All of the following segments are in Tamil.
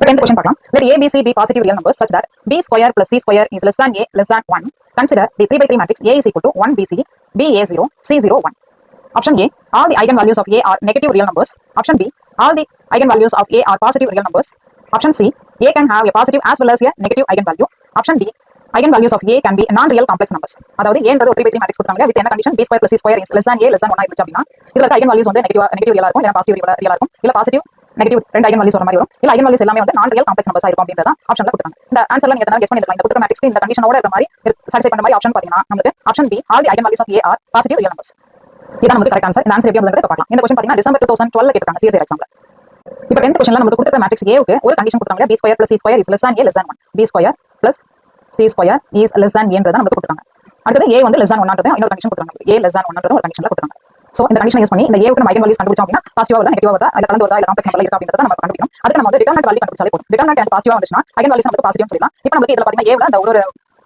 10th question பார்க்கலாம். Let A, B, C be positive real numbers such that B square plus C square is less than A less than 1. Consider the 3 by 3 matrix A is equal to 1 BC, B A0, C0, 1. Option A, all the eigenvalues of A are negative real numbers. Option B, all the eigenvalues of A are positive real numbers. Option C, A can have a positive as well as a negative eigenvalue. Option D, eigenvalues of A can be non-real complex numbers. அதாவது A ன்றது ஒரு 3 by 3 matrix கொடுத்தாங்க. வித் என்ன condition B square plus C square is less than A less than 1 இருந்துச்சு அப்படினா இதுல இருக்க eigenvalues வந்து நெகட்டிவ் ரியலா இருக்கும் இல்ல பாசிட்டிவ் ரியலா இருக்கும் இல்ல பாசிட்டிவ் நெகட்டிவ் ரெண்டு eigenvalues வர மாதிரி வரும் இல்ல eigenvalues எல்லாமே வந்து non-real complex numbers இருக்கும் அப்படின்றத ஆப்ஷன்ல கொடுத்தாங்க. இந்த ஆன்சர்ல நீங்க எதனா கெஸ் பண்ணிருக்கலாம். இந்த கொடுத்த மேட்ரிக்ஸ்க்கு இந்த கண்டிஷனோட இருக்க மாதிரி சாட்டிஸ்ஃபை பண்ண மாதிரி ஆப்ஷன் பாத்தீங்கன்னா நமக்கு option B all the eigenvalues of A are positive real numbers. இதான் நமக்கு கரெக்ட் ஆன்சர். இந்த ஆன்சர் எப்படி வருதுன்றத பார்க்கலாம். இந்த क्वेश्चन பாத்தீங்கன்னா டிசம்பர் 2012 கேட்டாங்க CSIR எக்ஸாம்ல. இப்போ 10th क्वेश्चनல நமக்கு கொடுத்த மேட்ரிக்ஸ் A க்கு ஒரு கண்டிஷன் கொடுத்தாங்க. B square plus C square is less than A less than 1. B square plus C square is less than A ன்றத நமக்கு கொடுத்தாங்க. அடுத்து A வந்து less than 1 ன்றத இன்னொரு கண்டிஷன் கொடுத்தாங்க. A less than 1 ன்றத ஒரு கண்டிஷன்ல கொடுத்தாங்க. சோ இந்த கண்டிஷன் யூஸ் பண்ணி இந்த A க்கு நம்ம eigenvalues கண்டுபிடிச்சோம் அப்படினா பாசிட்டிவா வருதா நெகட்டிவா வருதா இல்ல கலந்து வருதா இல்ல காம்ப்ளெக்ஸ் நம்பர்ல இருக்கா அப்படின்றத நம்ம கண்டுபிடிக்கணும். அதுக்கு நம்ம வந்து டிட்டர்மினன்ட் வேல்யூ கண்டுபிடிச்சாலே போதும். டிட்டர்மினன்ட் எனக்கு பாசிட்டிவா வந்துச்சுனா eigenvalues நமக்கு பாசிட்டிவ்னு சொல்லலாம். இப்போ நமக்கு இதுல பாத்தீங்கன்னா A ல அந்த ஒரு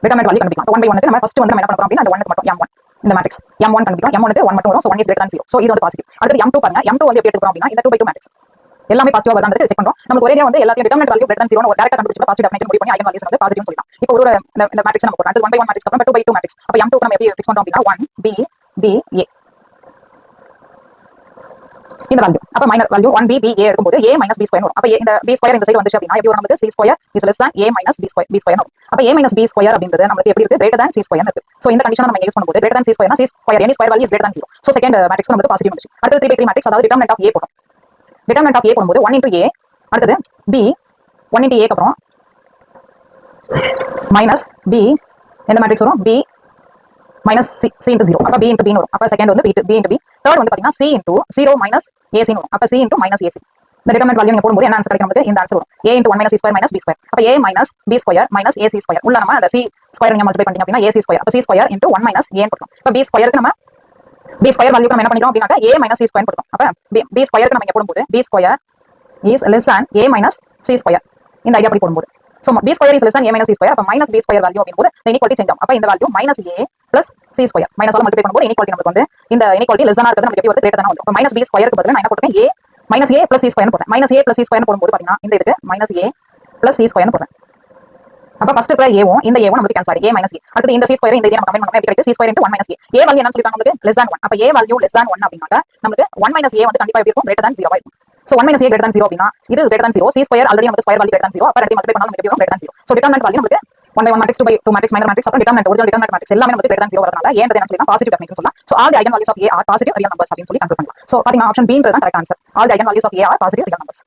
டிட்டர்மினன்ட் வேல்யூ கண்டுபிடிக்கலாம். 1 by 1 க்கு நம்ம ஃபர்ஸ்ட் வந்து நம்ம என்ன பண்ணப் போறோம் அப்படினா அந்த 1 க்கு மட்டும் M1 இந்த மேட்ரிக்ஸ் M1 கண்டுபிடிக்கலாம். M1 க்கு 1 மட்டும் வரும். So 1 is greater than 0. So இது வந்து பாசிட்டிவ். அடுத்து M2 பாருங்க. M2 வந்து எப்படி எடுத்துறோம் அப்படினா இந்த 2 by 2 மேட்ரிக்ஸ் எல்லாமே பாசிட்டிவா வருதான்றதை செக் பண்றோம். நமக்கு ஒரே வந்து எல்லாத்தையும் டிட்டர்மினன்ட் வேல்யூ greater than 0 னு ஒரு டைரக்டா கண்டுபிடிச்சு பாசிட்டிவ் டெஃபினிஷன் முடிவு பண்ணி eigenvalues வந்து பாசிட்டிவ்னு சொல்லலாம். இப்போ ஒரு இந்த மேட்ரிக்ஸ் நம்ம போறோம். அடுத்து 1 by 1 மேட்ரிக்ஸ் அப்புறம் 2 by 2 மேட்ரிக்ஸ். அப்ப M2 க்கு நம்ம எப்படி ஃபிக்ஸ் பண்றோம் அப்படினா 1 B B A இந்த வேல்யூ. அப்ப minor value 1 B B A எடுக்கும்போது A minus B square வரும். அப்ப இந்த B square இந்த சைடு வந்துச்சு அப்படினா எப்படி வரும் நமக்கு C square is less than A minus B square வரும். அப்ப A minus B square அப்படின்றது நமக்கு எப்படி இருக்கு greater than C square இருக்கு. சோ இந்த கண்டிஷனை நம்ம யூஸ் பண்ணும்போது greater than C square னா C square any square value is greater than 0. So second matrix நமக்கு பாசிட்டிவ் வந்துச்சு. அடுத்து 3 by 3 மேட்ரிக்ஸ் அதாவது டிட்டர்மினன்ட் ஆஃப் A போறோம். டிட்டர்மினன்ட் ஆஃப் A போடும்போது 1 into A அடுத்து B 1 into A க்கு அப்புறம் மைனஸ் B எந்த மேட்ரிக்ஸ் வரும் B minus C into 0. அப்ப B into B வரும். அப்ப செகண்ட் வந்து B into B. தேர்ட் வந்து பாத்தீங்கன்னா C into 0 minus AC வரும். அப்ப C into minus AC. இந்த டிட்டர்மினன்ட் வேல்யூ நீங்க போடும்போது என்ன ஆன்சர் கிடைக்கும் நமக்கு இந்த ஆன்சர் வரும். A into 1 minus C square minus B square. அப்ப A minus B square minus AC square. உள்ள நம்ம அந்த C ஸ்கொயர் நீங்க மல்டிப்ளை பண்ணீங்க அப்படினா AC square. அப்ப C square into 1 minus A ன்னு போடுறோம். அப்ப B square க்கு நம்ம B square வேல்யூ நம்ம என்ன பண்ணிரோம் அப்படினா A minus C square போடுறோம். அப்ப B square க்கு நம்ம இங்க போடும்போது B square is less than A minus C square. இந்த ஐடியா அப்படி போடும்போது so B square is less than A minus C square. அப்ப minus B square வேல்யூ அப்படிங்கும்போது இந்த இன்இக்வாலிட்டி சேஞ்ச் ஆகும். அப்ப இந்த value minus A plus C square minus ஆல மல்டிப்ளை பண்ணும்போது இன்இக்வாலிட்டி நமக்கு வந்து இந்த இன்இக்வாலிட்டி லெஸ் than இருக்கிறது நமக்கு எப்படி வருது greater than வரும். அப்ப minus B square க்கு பதிலா நான் என்ன போட்டுறேன் A minus A plus C square னு போடுறேன். minus A plus C square னு போடும்போது பாத்தீங்கன்னா இந்த இதுக்கு minus A plus C square னு போடுறேன். அப்ப ஃபர்ஸ்ட் இருக்கிற A வும் இந்த A வும் நமக்கு கேன்சல் ஆயிடும். A minus A அடுத்து இந்த C square இந்த இதை நம்ம கம்பைன் பண்ணோம்னா எப்படி கிடைக்குது C square into 1 minus A. A value என்ன சொல்லிட்டாங்க நமக்கு less than 1. அப்ப A வேல்யூ less than 1 அப்படினாக்க நமக்கு 1 minus A வந்து கண்டிப்பா எப்படி இருக்கும் greater than 0 ஆ இருக்கும். So 1 minus A greater than 0 அப்படினா இது greater than 0. C square already நமக்கு ஸ்கொயர் வேல்யூ greater than 0. அப்ப ரெண்டையும் மல்டிப்ளை பண்ணா நமக்கு எப்படி வரும் greater than 0. So determinant value நமக்கு 1 by 1 matrix 2 by 2 matrix minor matrix அப்புறம் determinant original determinant matrix எல்லாமே நமக்கு greater than 0 வரதுனால ஏன்றது என்ன சொல்லினா பாசிட்டிவ் டெஃபினிஷன் சொல்லலாம். So all the eigenvalues of A are positive real numbers அப்படினு சொல்லி கன்க்ளூட் பண்ணலாம். So பாத்தீங்கன்னா ஆப்ஷன் B ன்றது தான் correct answer. All the eigenvalues of A are positive real numbers.